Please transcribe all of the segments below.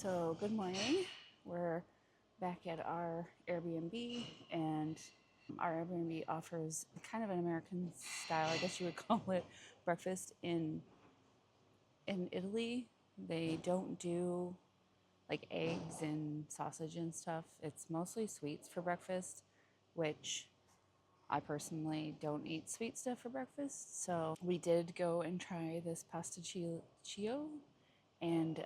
So good morning. We're back at our Airbnb, and our Airbnb offers kind of an American style, I guess you would call it, breakfast in Italy. They don't do like eggs and sausage and stuff. It's mostly sweets for breakfast, which I personally don't eat sweet stuff for breakfast. So we did go and try this pasticcio and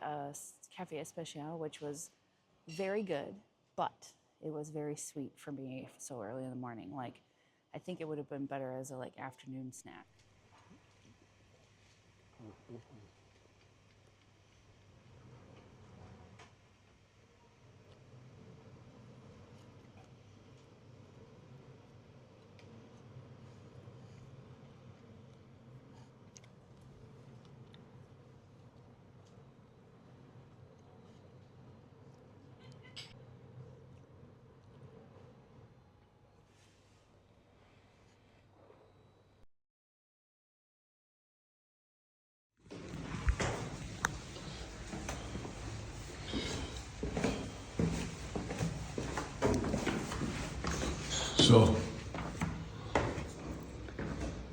cafe especial, which was very good, but it was very sweet for me so early in the morning. Like, I think it would have been better as a afternoon snack. So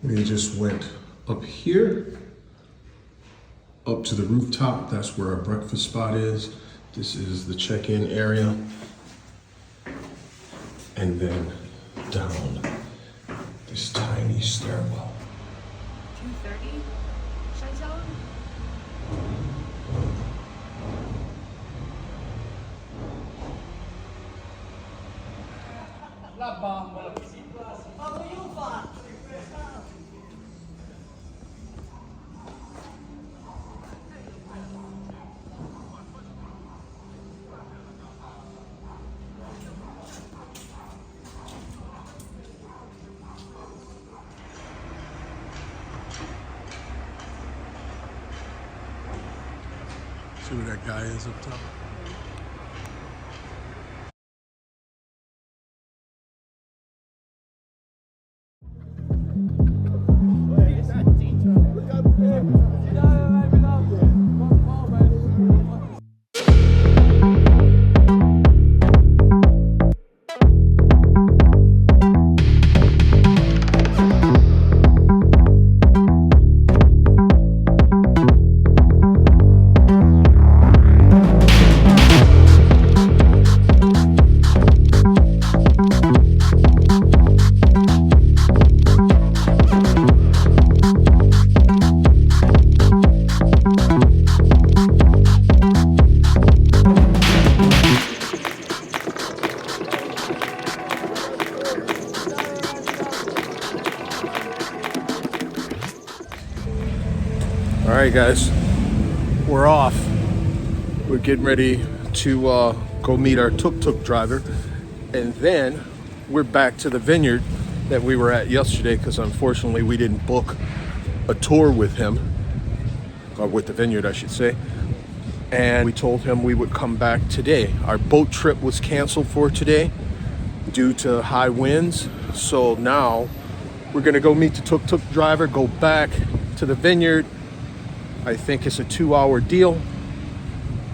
we just went up here, up to the rooftop. That's where our breakfast spot is. This is the check-in area. And then down this tiny stairwell. 2:30. Should I tell him? See where that guy is up top? All right, guys, we're off. We're getting ready to go meet our tuk-tuk driver, and then we're back to the vineyard that we were at yesterday because unfortunately we didn't book a tour with him, or with the vineyard, I should say. And we told him we would come back today. Our boat trip was canceled for today due to high winds. So now we're gonna go meet the tuk-tuk driver, go back to the vineyard. I think it's a 2-hour deal.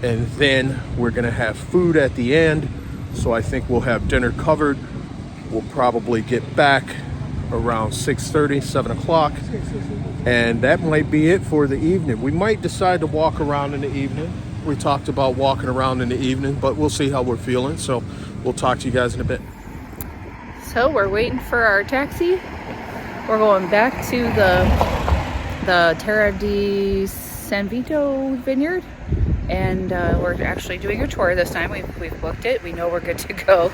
And then we're gonna have food at the end. So I think we'll have dinner covered. We'll probably get back around 6:30, 7 o'clock. And that might be it for the evening. We might decide to walk around in the evening. We talked about walking around in the evening, but we'll see how we're feeling. So we'll talk to you guys in a bit. So we're waiting for our taxi. We're going back to the Terre Di San Vito vineyard, and we're actually doing a tour this time. We've booked it. We know we're good to go,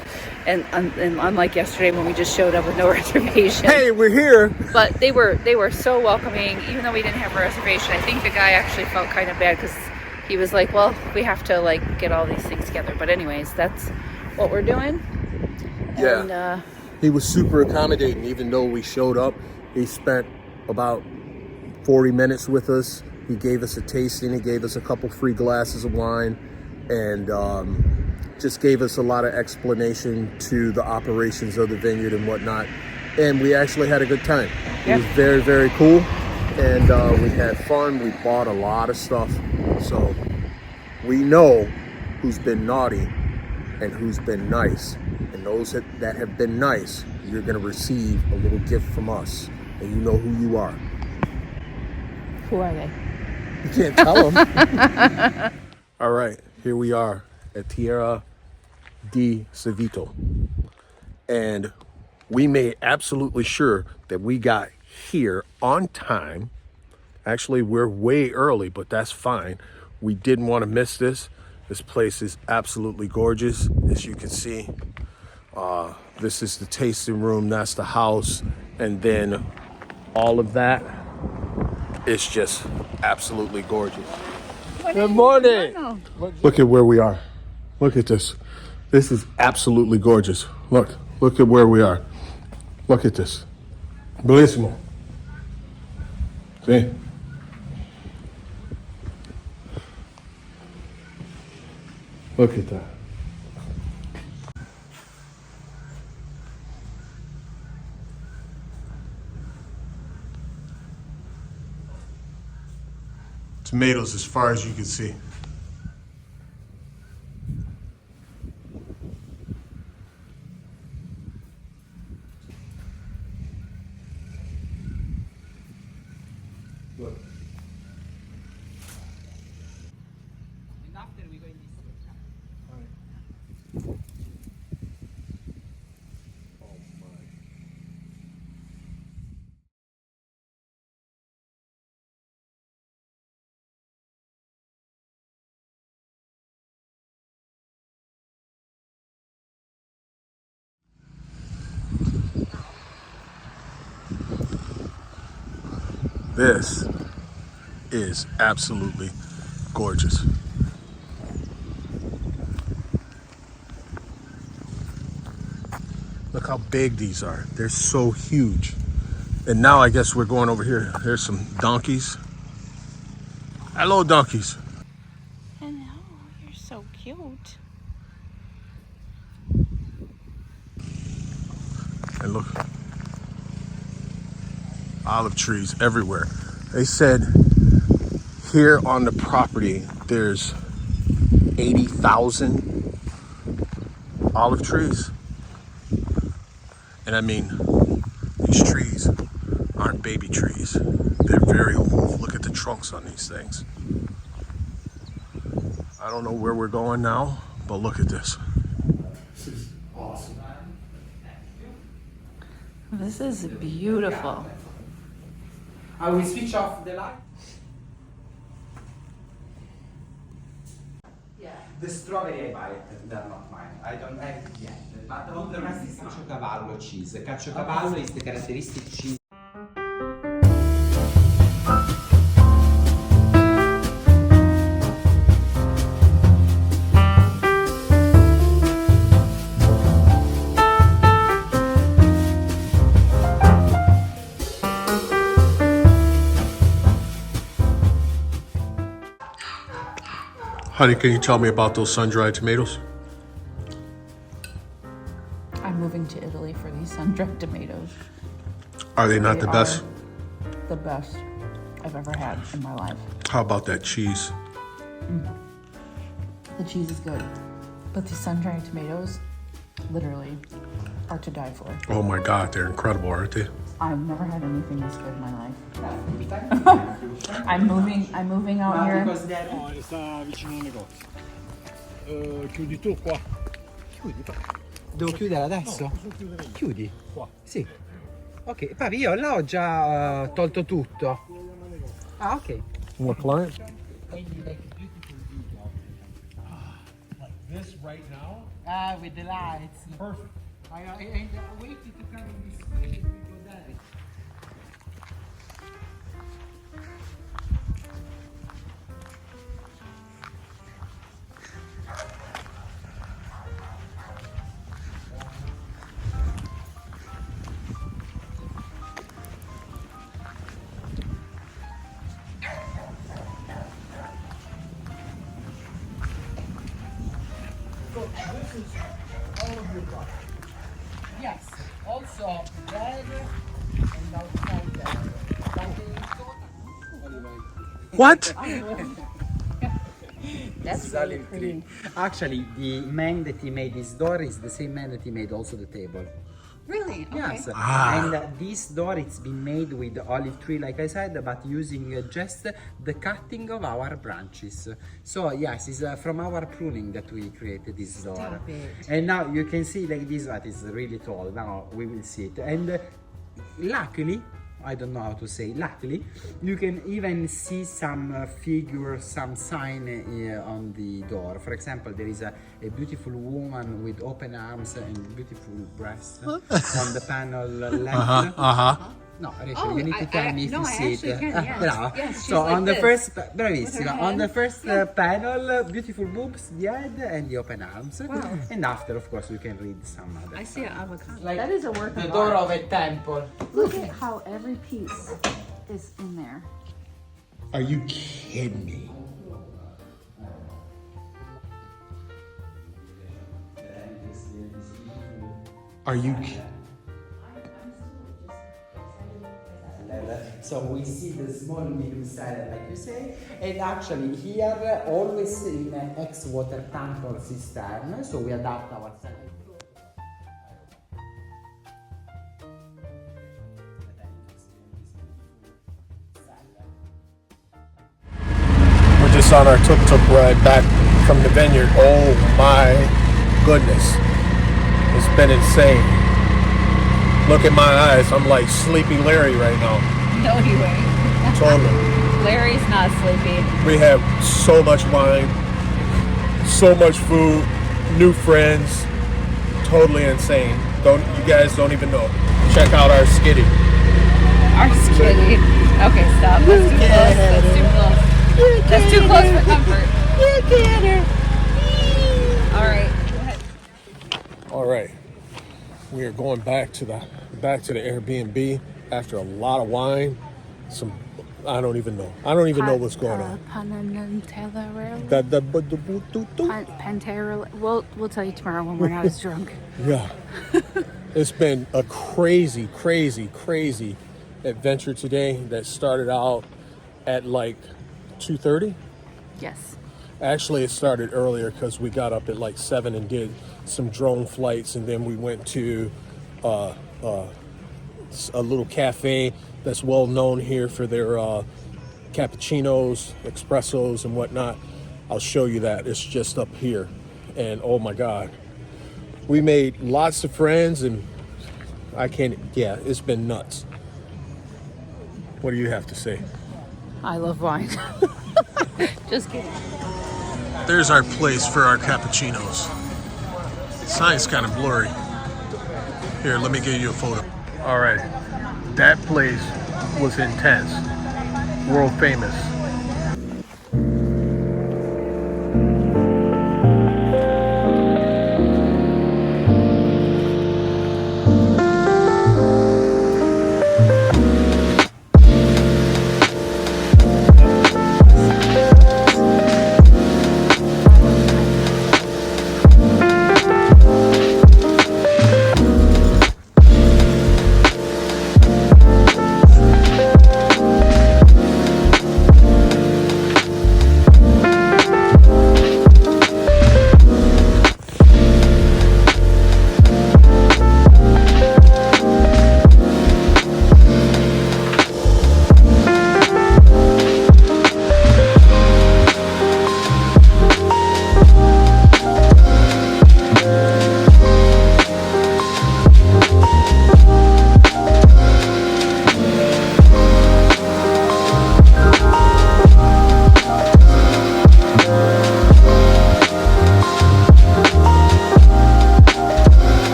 and unlike yesterday when we just showed up with no reservation. Hey, we're here. But they were so welcoming, even though we didn't have a reservation. I think the guy actually felt kind of bad because he was like, well, we have to get all these things together. But anyways, that's what we're doing. Yeah. And, he was super accommodating. Even though we showed up, he spent about 40 minutes with us. He gave us a tasting. He gave us a couple free glasses of wine, and just gave us a lot of explanation to the operations of the vineyard and whatnot. And we actually had a good time. It was very, very cool. And we had fun. We bought a lot of stuff. So we know who's been naughty and who's been nice. And those that have been nice, you're gonna receive a little gift from us. And you know who you are. Who are they? You can't tell them. All right, here we are at Terre Di San Vito. And we made absolutely sure that we got here on time. Actually, we're way early, but that's fine. We didn't want to miss this. This place is absolutely gorgeous, as you can see. This is the tasting room, that's the house, and then all of that is just absolutely gorgeous. Good morning. Look at where we are. Look at this. This is absolutely gorgeous. Look at where we are. Look at this. Bellissimo. See? Look at that. Tomatoes as far as you can see. Look. And after we go in this way. Oh my. This is absolutely gorgeous. Look how big these are. They're so huge. And now I guess we're going over here. There's some donkeys. Hello, donkeys. Hello, you're so cute. And look, olive trees everywhere. They said here on the property there's 80,000 olive trees. And I mean, these trees aren't baby trees. They're very old. Look at the trunks on these things. I don't know where we're going now, but look at this. This is awesome. This is beautiful. I will switch off the light. Yeah. The strawberry I buy it, they're not mine. I don't have it yet. But all the rest is caciocavallo cheese. Caciocavallo is the characteristic cheese. Honey, can you tell me about those sun-dried tomatoes? I'm moving to Italy for these sun-dried tomatoes. Are they not They the best? are the best I've ever had in my life. How about that cheese? The cheese is good, but the sun-dried tomatoes, literally, are to die for. Oh my God, they're incredible, aren't they? I've never had anything this good in my life. I'm moving out here. Because they're No, sta vicino al negozio. Chiudi tu qua. Chiudi qua. devo chiudere adesso? No, posso chiudere io. Chiudi? Qua. Sì. Ok, papi, io là ho già tolto tutto. Ah, ok. More client? Like this right now? Ah, with the lights. Perfect. I waited to come in this way and we go there. This is all of your property. Yes, also there and outside there. What? That's This is really olive pretty. tree. Actually, the man that he made this door is the same man that he made also the table. Really? Okay. Yes, and this door it's been made with olive tree, like I said, but using just the cutting of our branches. So yes, it's from our pruning that we created this door. Stop it. And now you can see like this one is really tall. Now we will see it, and luckily. I don't know how to say. Luckily, you can even see some figures, some sign on the door. For example, there is a beautiful woman with open arms and beautiful breasts on the panel left. No, Rachel, Oh, you need to tell me if no, you I see actually it. can, yes. Bravo. Yes, she's So like on the this. first, With bravissima. her On the hand. first panel, beautiful boobs, the head, and the open arms. Wow. And after, of course, we can read some other. I see an avocado. Like That is a work the of door art. of a temple. Look at how every piece is in there. Are you kidding me? Are you kidding? So we see the small medium salad, like you say, and actually here always in an X-water tank or cistern, so we adapt our salad. We're just on our tuk-tuk ride back from the vineyard. Oh my goodness. It's been insane. Look at my eyes. I'm like Sleepy Larry right now. No, you ain't. Totally. Larry's not sleepy. We have so much wine, so much food, new friends. Totally insane. You guys don't even know. Check out our skitty. Our skitty. Okay, stop. That's too close. That's too close. That's too close for comfort. All right. Go ahead. All right. We are going back to the Airbnb after a lot of wine. I don't even know. I don't even know what's going on. Panteril. We'll tell you tomorrow when we're not as drunk. Yeah. It's been a crazy, crazy, crazy adventure today that started out at like 2:30. Yes. Actually, it started earlier because we got up at like 7 and did some drone flights, and then we went to a little cafe that's well known here for their cappuccinos, espressos, and whatnot. I'll show you that. It's just up here, and oh my God, we made lots of friends, and it's been nuts. What do you have to say? I love wine. Just kidding. There's our place for our cappuccinos. Sign's kind of blurry. Here, let me give you a photo. All right, that place was intense, world famous.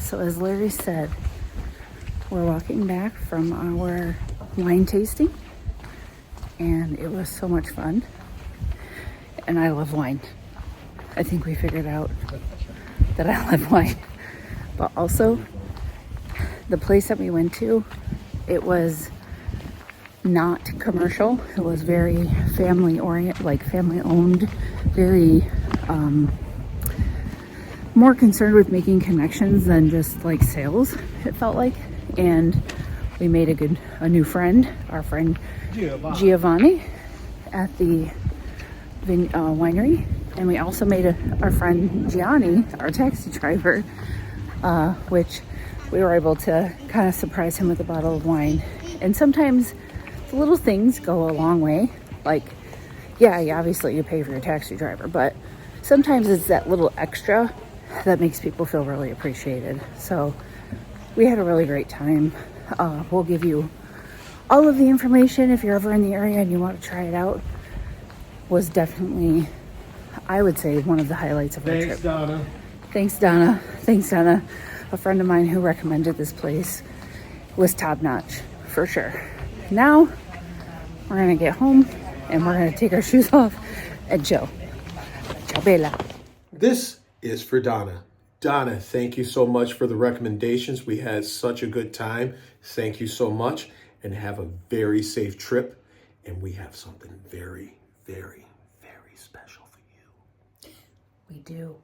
So as Larry said, we're walking back from our wine tasting, and it was so much fun. And I love wine. I think we figured out that I love wine. But also, the place that we went to, it was not commercial. It was very family oriented, like family owned, very more concerned with making connections than just like sales, it felt like. And We made a new friend, our friend Giovanni at the winery. And we also made our friend Gianni, our taxi driver, which we were able to kind of surprise him with a bottle of wine. And sometimes the little things go a long way. Like, yeah, obviously you pay for your taxi driver, but sometimes it's that little extra that makes people feel really appreciated. So we had a really great time. We'll give you all of the information if you're ever in the area and you want to try it out. Was definitely, I would say, one of the highlights of our trip. Donna. Thanks, Donna. Thanks, Donna. A friend of mine who recommended this place was top notch, for sure. Now, we're gonna get home and we're gonna take our shoes off and chill. Ciao, bella. This is for Donna. Donna, thank you so much for the recommendations. We had such a good time. Thank you so much, and have a very safe trip. And we have something very, very, very special for you. We do.